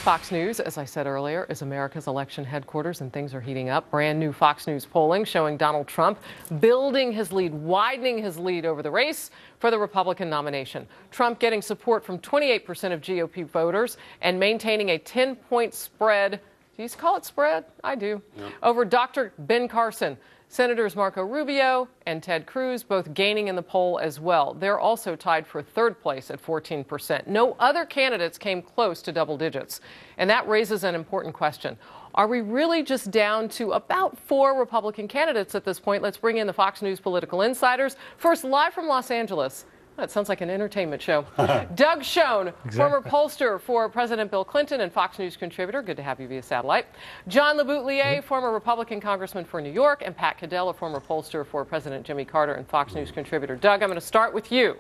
Fox News, as I said earlier, is America's election headquarters, and things are heating up. Brand new Fox News polling showing Donald Trump building his lead, widening his lead over the race for the Republican nomination. Trump getting support from 28% of GOP voters and maintaining a 10-point spread. Do you call it spread? I do. Yeah. Over Dr. Ben Carson. Senators Marco Rubio and Ted Cruz both gaining in the poll as well. They're also tied for third place at 14%. No other candidates came close to double digits. And that raises an important question. Are we really just down to about 4 Republican candidates at this point? Let's bring in the Fox News political insiders. First, live from Los Angeles. That sounds like an entertainment show. Doug Schoen, former pollster for President Bill Clinton and Fox News contributor. Good to have you via satellite. John LeBoutelier, former Republican congressman for New York, and Pat Caddell, a former pollster for President Jimmy Carter and Fox News contributor. Doug, I'm going to start with you.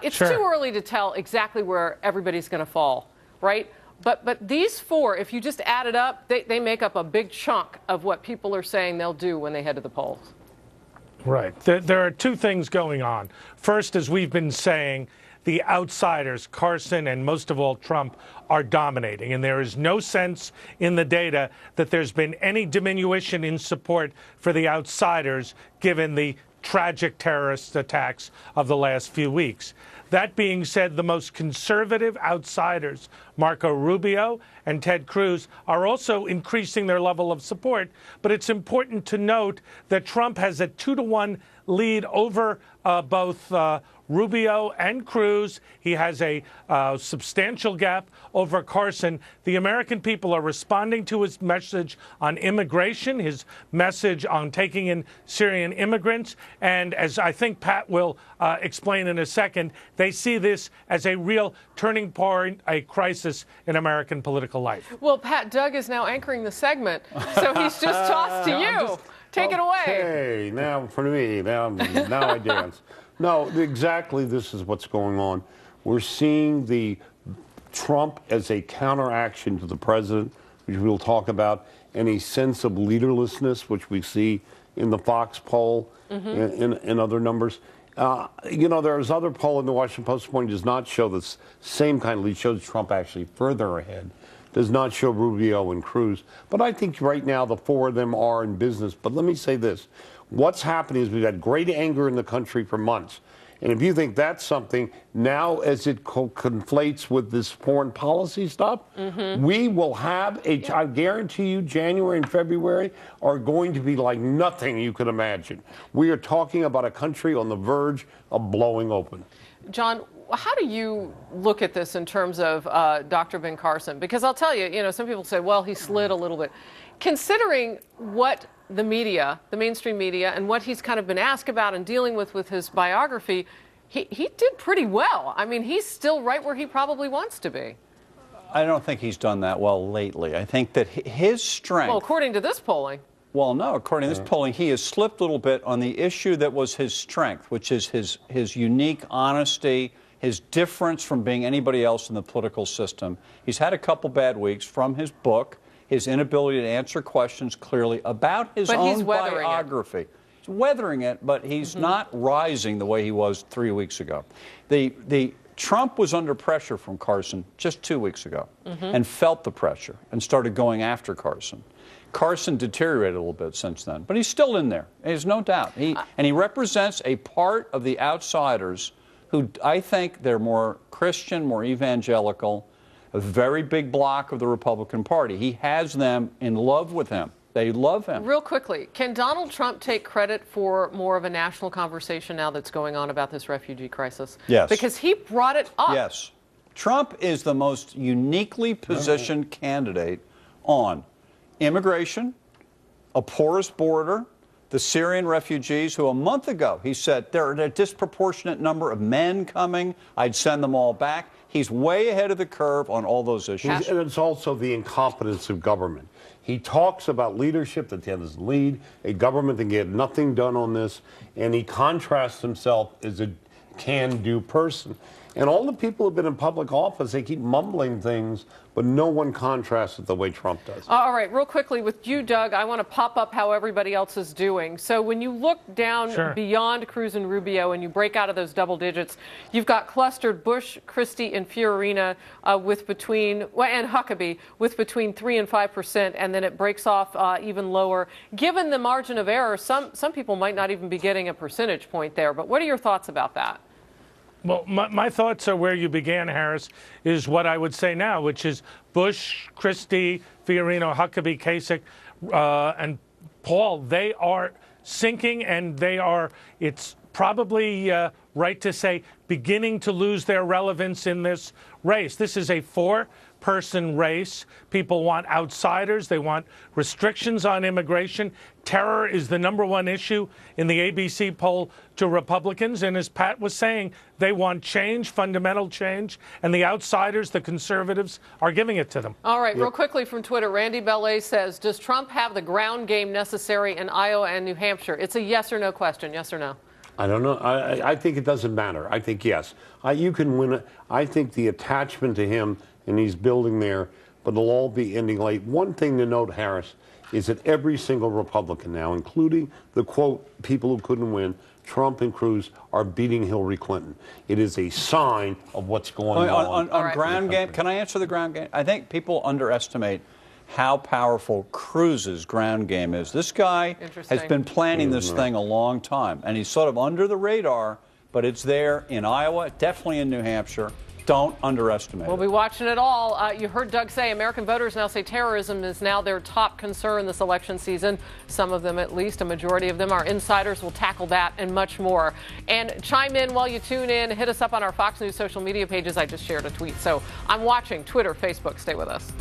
It's too early to tell exactly where everybody's going to fall, right? But these 4, if you just add it up, they make up a big chunk of what people are saying they'll do when they head to the polls. Right. There are 2 things going on. First, as we've been saying, the outsiders, Carson and most of all Trump, are dominating. And there is no sense in the data that there's been any diminution in support for the outsiders given the tragic terrorist attacks of the last few weeks. That being said, the most conservative outsiders, Marco Rubio and Ted Cruz, are also increasing their level of support. But it's important to note that Trump has a 2-to-1 lead over both Rubio and Cruz. He has a substantial gap over Carson. The American people are responding to his message on immigration, his message on taking in Syrian immigrants. And as I think Pat will explain in a second, they see this as a real turning point, a crisis in American political life. Well, Pat, Doug is now anchoring the segment, so he's just tossed to you. Take it away. Okay, now for me, now I dance. No, exactly this is what's going on. We're seeing the Trump as a counteraction to the president, which we'll talk about, and a sense of leaderlessness, which we see in the Fox poll in other numbers. There's other poll in the Washington Post point does not show this same kind of lead, shows Trump actually further ahead. Does not show Rubio and Cruz. But I think right now the 4 of them are in business. But let me say this. What's happening is we've had great anger in the country for months. And if you think that's something, now as it conflates with this foreign policy stuff, we will have I guarantee you, January and February are going to be like nothing you could imagine. We are talking about a country on the verge of blowing open. John, how do you look at this in terms of Dr. Ben Carson? Because I'll tell you, some people say, well, he slid a little bit. Considering what the media, the mainstream media, and what he's kind of been asked about and dealing with his biography, he did pretty well. I mean, he's still right where he probably wants to be. I don't think he's done that well lately. I think that his strength... Well, according to this polling. Well, no, according to this polling, he has slipped a little bit on the issue that was his strength, which is his unique honesty, his difference from being anybody else in the political system. He's had a couple bad weeks from his book, his inability to answer questions clearly about his own biography. He's weathering it, but he's not rising the way he was 3 weeks ago. The Trump was under pressure from Carson just 2 weeks ago and felt the pressure and started going after Carson. Carson deteriorated a little bit since then, but he's still in there. There's no doubt. And he represents a part of the outsiders who I think they're more Christian, more evangelical, a very big block of the Republican Party. He has them in love with him. They love him. Real quickly, can Donald Trump take credit for more of a national conversation now that's going on about this refugee crisis? Yes. Because he brought it up. Yes. Trump is the most uniquely positioned candidate on immigration, a porous border, the Syrian refugees who a month ago he said there are a disproportionate number of men coming. I'd send them all back. He's way ahead of the curve on all those issues. And it's also the incompetence of government. He talks about leadership that doesn't lead, a government that can get nothing done on this, and he contrasts himself as a can-do person. And all the people who've been in public office, they keep mumbling things, but no one contrasts it the way Trump does. All right, real quickly with you, Doug, I want to pop up how everybody else is doing. So when you look down beyond Cruz and Rubio and you break out of those double digits, you've got clustered Bush, Christie, and Fiorina and Huckabee with between 3 and 5%, and then it breaks off even lower. Given the margin of error, some people might not even be getting a percentage point there. But what are your thoughts about that? Well, my thoughts are where you began, Harris, is what I would say now, which is Bush, Christie, Fiorina, Huckabee, Kasich, and Paul. They are sinking, and it's probably right to say, beginning to lose their relevance in this race. This is a four-person race. People want outsiders. They want restrictions on immigration. Terror is the #1 issue in the ABC poll to Republicans. And as Pat was saying, they want change, fundamental change. And the outsiders, the conservatives, are giving it to them. All right, real quickly from Twitter, Randy Bellet says, does Trump have the ground game necessary in Iowa and New Hampshire? It's a yes or no question. Yes or no? I don't know. I think it doesn't matter. I think yes. You can win it. I think the attachment to him, and he's building there, but it'll all be ending late. One thing to note, Harris, is that every single Republican now, including the, quote, people who couldn't win, Trump and Cruz, are beating Hillary Clinton. It is a sign of what's going on. On ground game, can I answer the ground game? I think people underestimate how powerful Cruz's ground game is. This guy has been planning this thing a long time, and he's sort of under the radar, but it's there in Iowa, definitely in New Hampshire. Don't underestimate it. We'll be watching it all. You heard Doug say American voters now say terrorism is now their top concern this election season. Some of them, at least, a majority of them, are insiders. We'll tackle that and much more. And chime in while you tune in. Hit us up on our Fox News social media pages. I just shared a tweet. So I'm watching Twitter, Facebook. Stay with us.